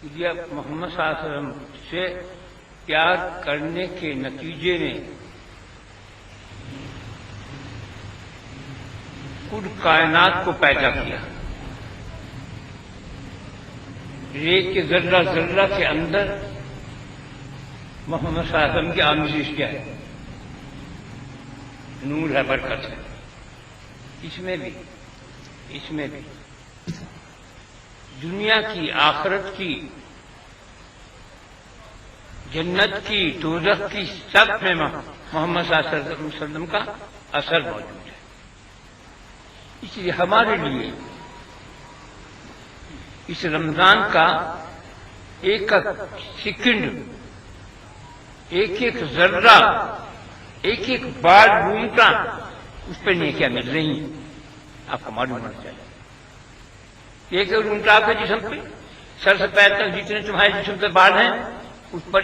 یہ محمد صلی اللہ علیہ وسلم سے پیار کرنے کے نتیجے میں کل کائنات کو پیدا کیا. ایک کے ذرہ ذرہ کے اندر محمد صلی اللہ علیہ وسلم کی آمیزش کیا ہے؟ نور ہے، برکت ہے. اس میں بھی دنیا کی، آخرت کی، جنت کی، دوزخ کی، سب میں محمد صلی اللہ علیہ وسلم کا اثر موجود ہے. اس لیے ہمارے لیے اس رمضان کا ایک سیکنڈ، ایک ایک ذرہ، ایک ایک بال بونٹا اس پہ نیکیاں مل رہی ہیں. آپ کو معلوم ہونا چاہیے. ایک ایک بونٹا آپ کے جسم پہ، سر سے پیر تک جتنے تمہارے جسم پہ بال ہیں، اس پر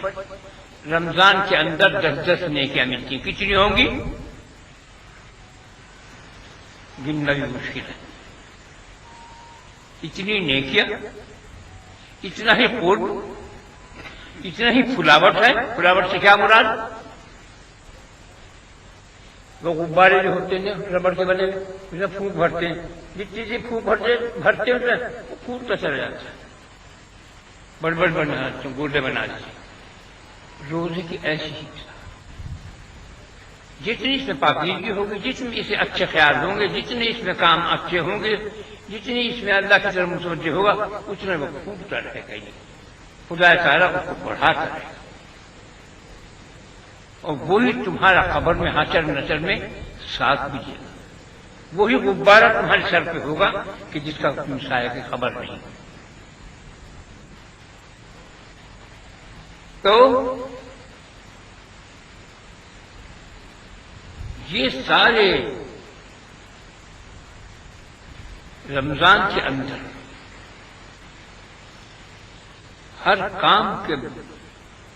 رمضان کے اندر 10 نیکیاں ملتی ہیں. کتنی ہوں گی؟ گننا بھی مشکل ہے. اتنی نیکیاں، اتنا ہی پھول، اتنا ہی پھلاوٹ ہے. پھلاوٹ سے کیا مراد؟ وہ غبارے جو ہوتے ہیں ربڑ کے بنے ہوئے، پھونک بھرتے ہیں، جتنی سی پھونک بھرتے ہیں وہ پھولتا چلا جاتا ہے. بڑبڑ بنا گوڈے بنا دیتے. روزے کی ایسی ہی جتنی اس میں پاکیزگی ہوگی، جتنے اس میں اچھے خیال ہوں گے، جتنے اس میں کام اچھے ہوں گے، جتنی اس میں اللہ کی طرف متوجہ ہوگا، اتنا وہ پھونکتا رہے گا. خدا تعالیٰ اس کو بڑھاتا رہے گا. اور وہی تمہارا قبر میں حشر نشر میں ساتھ دیجیے گا. وہی غبارہ تمہارے سر پہ ہوگا کہ جس کا تم سایہ کی خبر نہیں. تو یہ سارے رمضان کے اندر ہر کام کے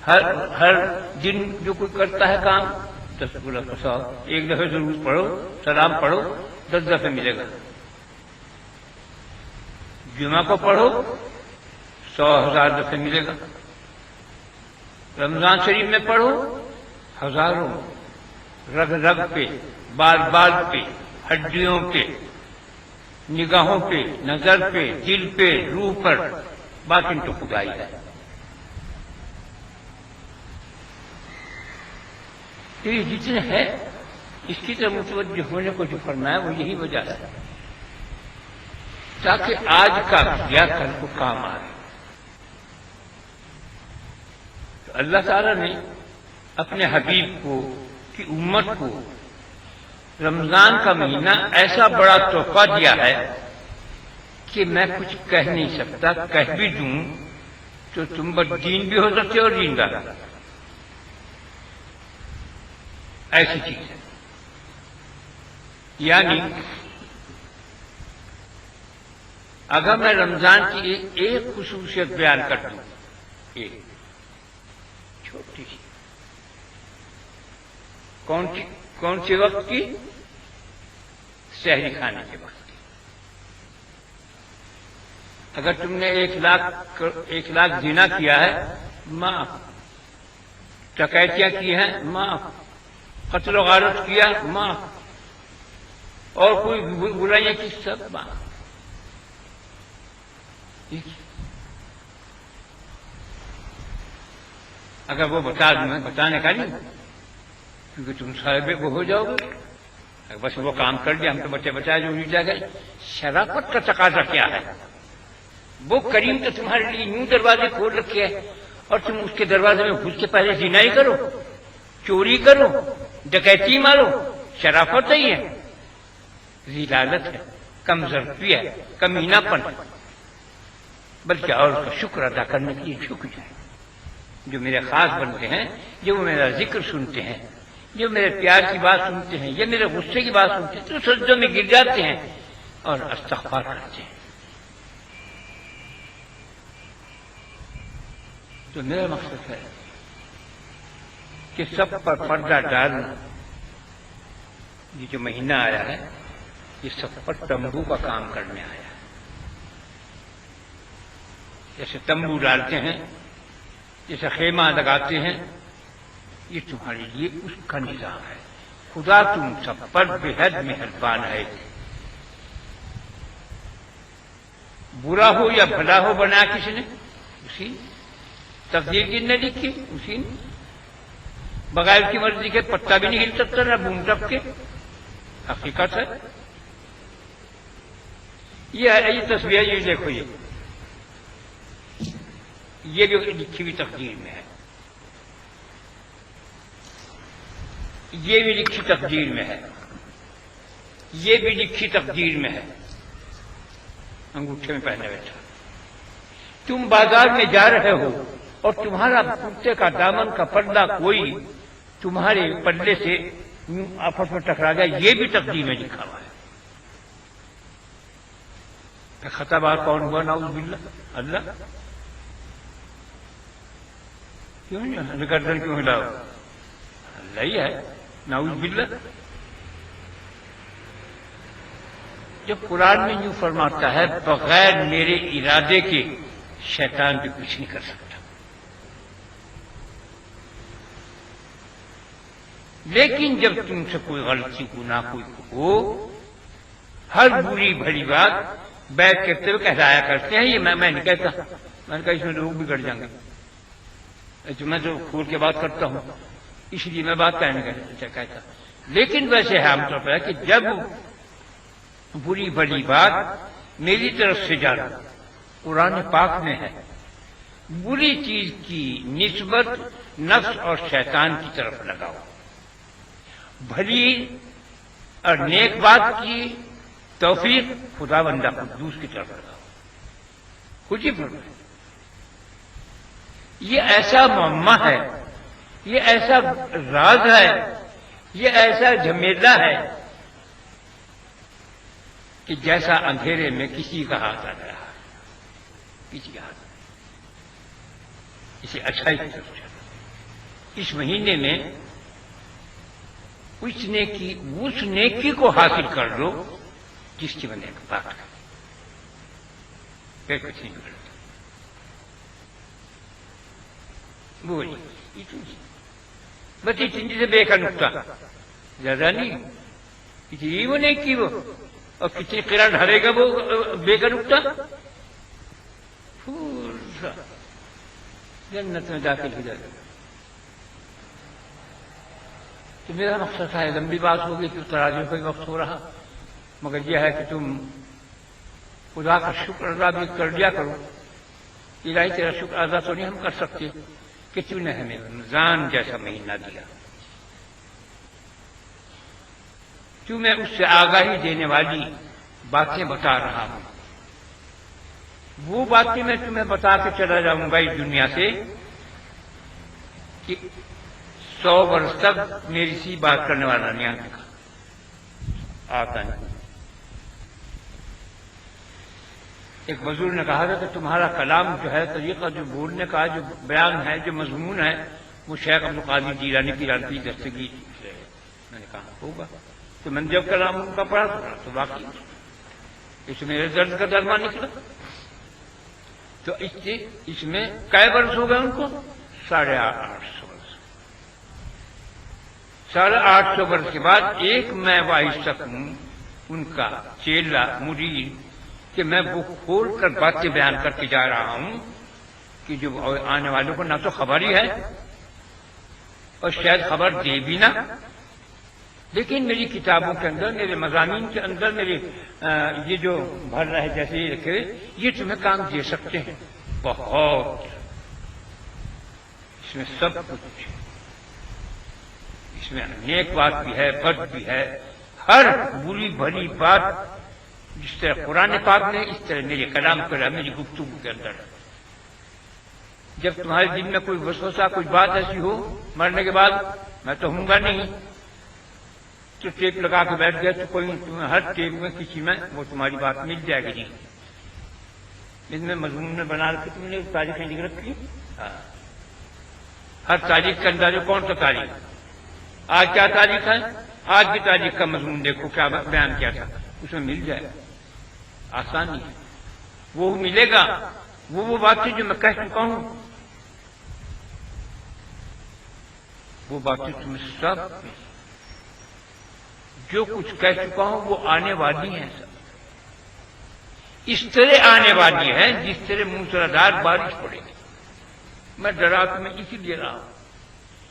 ہر دن جو کوئی کرتا ہے کام 10 گنا کا 100، ایک دفعہ ضرور پڑھو، سلام پڑھو، 10 دفعہ ملے گا. جمعہ کو پڑھو 100,000 دفعہ ملے گا. رمضان شریف میں پڑھو ہزاروں، رگ رگ پہ، بال بال پہ، ہڈیوں پہ، نگاہوں پہ، نظر پہ، دل پہ، روح پر، باطن تو خدائی ہے. یہ جتنے ہے اس کی طرف متوجہ ہونے کو جو فرمایا وہ یہی وجہ ہے تاکہ آج کا یا کل کو کام آئے. تو اللہ تعالیٰ نے اپنے حبیب کو کی امت کو رمضان کا مہینہ ایسا بڑا تحفہ دیا ہے کہ میں کچھ کہہ نہیں سکتا. کہہ بھی دوں تو تم بددین بھی ہو سکتے اور دیندار. ایسی چیز ہے. یعنی اگر میں رمضان کی ایک خصوصیت بیان کر دوں، ایک چھوٹی سی، کون سی وقت کی؟ سحری کھانے کے وقت کی. اگر تم نے 1 لاکھ زنا کیا ہے، معاف. ڈکیتیاں کی ہیں، معاف. قتل و غارت کیا، معاف. اور کوئی برائیاں کی، سب معاف. اگر وہ بتانے کا نہیں، کیونکہ تم صاحب وہ ہو جاؤ گے. بس وہ کام کر دیا، ہم تو بچے بچائے جو نہیں جا گئے. شرافت کا تقاضا کیا ہے؟ وہ کریم تو تمہارے لیے یوں دروازے کھول رکھے ہیں اور تم اس کے دروازے میں گھس کے پہلے زنا ہی کرو، چوری کرو، ڈکیتی مارو. شرافت نہیں ہے، ذلالت ہے، کمزوری ہے، کمینہ پن. بلکہ اور اس کا شکر ادا کرنے کے لیے جھک جائے. جو میرے خاص بنتے ہیں، جو میرا ذکر سنتے ہیں، جو میرے پیار کی بات سنتے ہیں یا میرے غصے کی بات سنتے ہیں، تو سجدوں میں گر جاتے ہیں اور استغفار کرتے ہیں. تو میرا مقصد ہے کہ سب پر پردہ ڈالنا. یہ جو مہینہ آیا ہے یہ سب پر تمبو کا کام کرنے آیا ہے. جیسے تمبو ڈالتے ہیں، جیسے خیمہ لگاتے ہیں، یہ تمہارے لیے اس کا نظام ہے۔ خدا تم سب پر بےحد مہربان ہے۔ برا ہو یا بھلا ہو بنا کسی نے، اسی تقدیر کی نے لکھی، اسی نے بغیر کی مرضی کے پتا بھی نہیں ہل سکتا، نہ بوم ٹپ کے، حقیقت ہے۔ یہ تصویر یہ دیکھو، یہ جو لکھی ہوئی تقدیر میں ہے، یہ بھی لکھی تقدیر میں ہے، یہ بھی لکھی تقدیر میں ہے، انگوٹھے میں پہنے بیٹھا۔ تم بازار میں جا رہے ہو اور تمہارا کرتے کا دامن کا پردہ کوئی تمہارے پلے سے آپس میں ٹکرا گیا، یہ بھی تقدیر میں لکھا ہوا ہے۔ خطا بار کون ہوا؟ نعوذ باللہ، اللہ۔ کیوں گردن کیوں ہلاؤ؟ اللہ ہی ہے، نعوذ باللہ۔ جب قرآن میں یوں فرماتا ہے بغیر میرے ارادے کے شیطان بھی کچھ نہیں کر سکتا، لیکن جب تم سے کوئی غلطی گناہ کوئی ہو، ہر بری بھلی بات بیٹھ کرتے ہوئے کہلایا کرتے ہیں، یہ میں نہیں کہتا، میں نے کہا اس میں لوگ بگڑ جائیں گے، میں تو کھول کے بات کرتا ہوں، اس لیے میں بات کہنے کہتا، لیکن ویسے ہے عام طور پر کہ جب بری بھلی بات میری طرف سے جانا، قرآن پاک میں ہے بری چیز کی نسبت نفس اور شیطان کی طرف لگاؤ، بھلی اور نیک بات کی توفیق خدا بندہ قدوس کی طرف لگاؤ، کچھ ہی فرق۔ یہ ایسا معمہ ہے، یہ ایسا راز ہے، یہ ایسا جھمیلا ہے کہ جیسا اندھیرے میں کسی کا ہاتھ آ گیا، کسی کا ہاتھ، اسے اچھائی کی طرف چلو۔ اس مہینے میں اس نیکی کو حاصل کر لو جس کی بنے بات کر، پھر کچھ نہیں بگڑتا۔ بولی بس اتنی سے بے کا نقطہ زیادہ نہیں، اتنی وہ نہیں کی وہ، اور کتنی قرار ڈھالے گا وہ بے کا نقطہ، جنت میں داخل ہو جائے گا۔ تو میرا مقصد تھا، لمبی بات ہوگی تو تراجم کا وقت ہو رہا، مگر یہ ہے کہ تم خدا کا شکر ادا بھی کر لیا کرو۔ الہی تیرا شکر ادا تو نہیں ہم کر سکتے کہ تو نے ہمیں رمضان جیسا مہینہ دیا، تو میں اس سے آگاہی دینے والی باتیں بتا رہا ہوں، وہ باتیں میں تمہیں بتا کے چلا جاؤں گا اس دنیا سے کہ 100 برس تک میری سی بات کرنے والا نہیں آتا نہیں۔ ایک بزرگ نے کہا تھا کہ تمہارا کلام جو ہے، طریقہ جو بولنے کا جو بیان ہے، جو مضمون ہے، وہ شیخ عبد القادر جیلانی کی رانتی دستگی ہے۔ میں نے کہا ہوگا، تو میں نے جب کلام ان کا پڑھا تو واقعی اس میں درد کا درما نکلا۔ تو اس میں کئے برس ہو گئے ان کو؟ 850 برس۔ 850 برس کے بعد ایک میں واحد شخص ہوں ان کا چیلا مرید کہ میں وہ کھول کر باتیں بیان کر کے جا رہا ہوں کہ جو آنے والوں کو نہ تو خبر ہی ہے اور شاید خبر دے بھی نہ، لیکن میری کتابوں کے اندر، میرے مضامین کے اندر، میرے یہ جو بھر رہے جیسے یہ رکھے یہ تمہیں کام دے سکتے ہیں بہت، اس میں سب کچھ، اس میں نیک بات بھی ہے، بد بھی ہے، ہر بری بھلی بات جس طرح قرآن پاک میں، اس طرح میرے کلام پر، میری گفتگو کے اندر۔ جب تمہارے دل میں کوئی وسوسہ، کوئی بات ایسی ہو مرنے کے بعد، میں تو ہوں گا نہیں، تو ٹیپ لگا کے بیٹھ گئے تو کوئی تمہیں ہر ٹیپ میں کسی میں وہ تمہاری بات مل جائے گی۔ ان میں مضمون میں بنا رکھے تم نے تاریخیں لکھ رکھی، ہر تاریخ کا اندازہ کون سا تاریخ، آج کیا تاریخ ہے، آج کی تاریخ کا مضمون دیکھو کیا بیان کیا تھا، اس میں مل جائے، آسانی ہے، وہ ملے گا وہ باتیں جو میں کہہ چکا ہوں، وہ باتیں تمہیں سب جو کچھ کہہ چکا ہوں وہ آنے والی ہیں، سب اس طرح آنے والی ہیں جس طرح موسلادھار بارش پڑے گی۔ میں ڈرا تمہیں اسی لیے رہا ہوں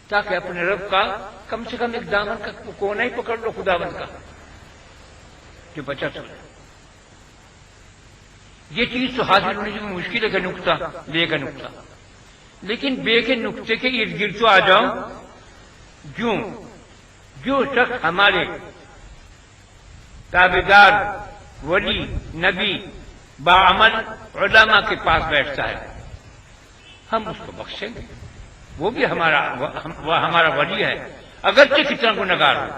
تاکہ اپنے رب کا کم سے کم ایک دامن کا کونا ہی پکڑ لو، خداوند کا، جو بچا سکے۔ یہ چیز تو حاصل ہونے سے مشکل ہے کہ نقطہ بے کا نقطہ، لیکن بے کے نقطے کے ارد گرد تو آ جاؤں۔ جو شخص ہمارے تابعدار ولی نبی باعمل علماء کے پاس بیٹھتا ہے ہم اس کو بخشیں گے، وہ بھی ہمارا ولی ہے، اگرچہ کتنا گنہگار ہو۔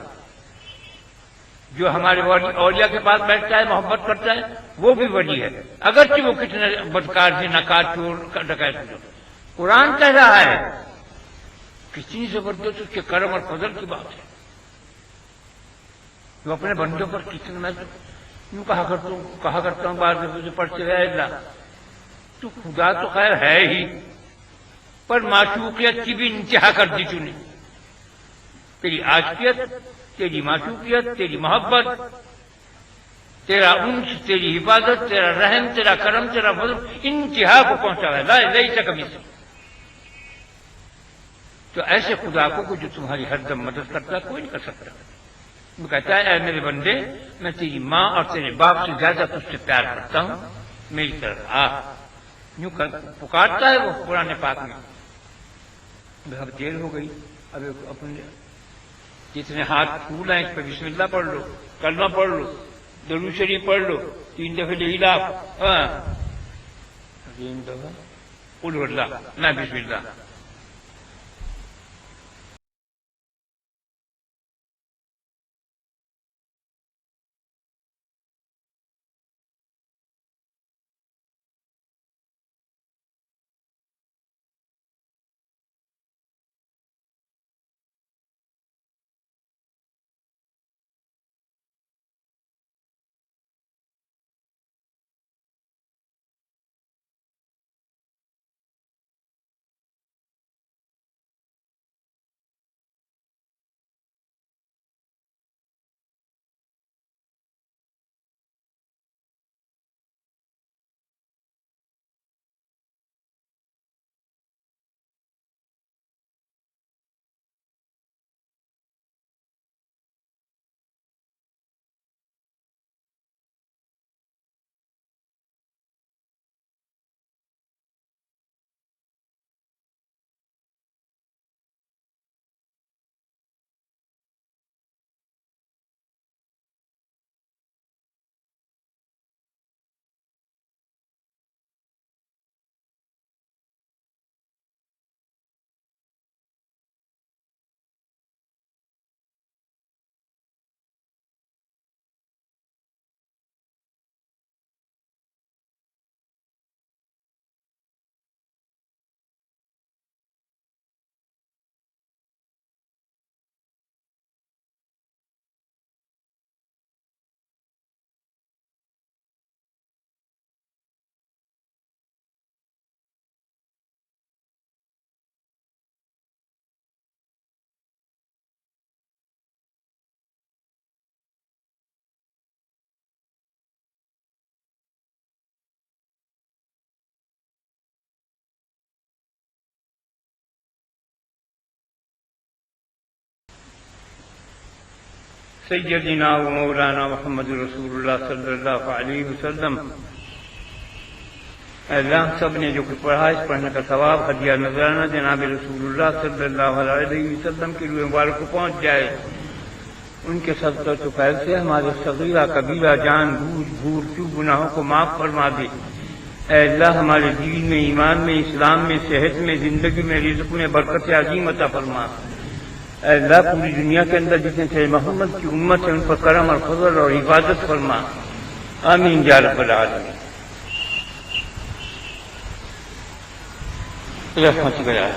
جو ہمارے اولیاء کے پاس بیٹھتا ہے، محبت کرتا ہے، وہ بھی ولی ہے، اگرچہ وہ کتنے بدکار سے نکار چور ڈکیت ہو۔ قرآن کہہ رہا ہے، کتنی زبردست اس کے کرم اور فضل کی بات ہے۔ وہ اپنے بندوں پر کتنے، میں یوں کہا کرتا ہوں بعض دفعہ سے پڑھتے رہے، اللہ تو خدا تو خیر ہے ہی، پر معشوقیت کی بھی انتہا کر دی تو نے۔ تیری عاشقیت، تیری معشوقیت، تیری محبت، تیرا انس، تیری حفاظت، تیرا رحم، تیرا کرم، تیرا فضل انتہا کو پہنچا ہے، لئی کمی سے۔ تو ایسے خدا کو جو تمہاری ہر دم مدد کرتا ہے کوئی نہیں کر سکتا۔ وہ کہتا ہے، اے میرے بندے، میں تیری ماں اور تیرے باپ سے زیادہ تجھ سے پیار کرتا ہوں، میری طرف آ۔ یوں پکارتا ہے وہ قرآن پاک میں۔ اب دیر ہو گئی، اب اپنے جتنے ہاتھ پھول ہیں اس پہ بسم اللہ پڑھ لو، کلمہ پڑھ لو، درود شریف پڑھ لو، 3 دفعہ لیلا، 3 دفعہ قل هو اللہ، میں بسم اللہ۔ سیدنا و مولانا محمد رسول اللہ صلی اللہ علیہ وسلم۔ اللہ سب نے جو کچھ پڑھا اس پڑھنے کا ثواب ہدیہ نذرانہ جناب رسول اللہ صلی اللہ علیہ وسلم کی روح مبارک کو پہنچ جائے۔ ان کے صدقہ تو فیض سے ہمارے صغیرہ کبیرہ جان بوجھ بھول چوک گناہوں کو معاف فرما دے۔ اے اللہ ہمارے دین میں، ایمان میں، اسلام میں، صحت میں، زندگی میں، رزق میں برکت عظیم عطا فرما۔ اے اللہ پوری دنیا کے اندر جتنے تھے محمد کی امت ہے ان پر کرم اور فضل اور حفاظت فرما، آمین یا رب العالمین۔ رحمتک یا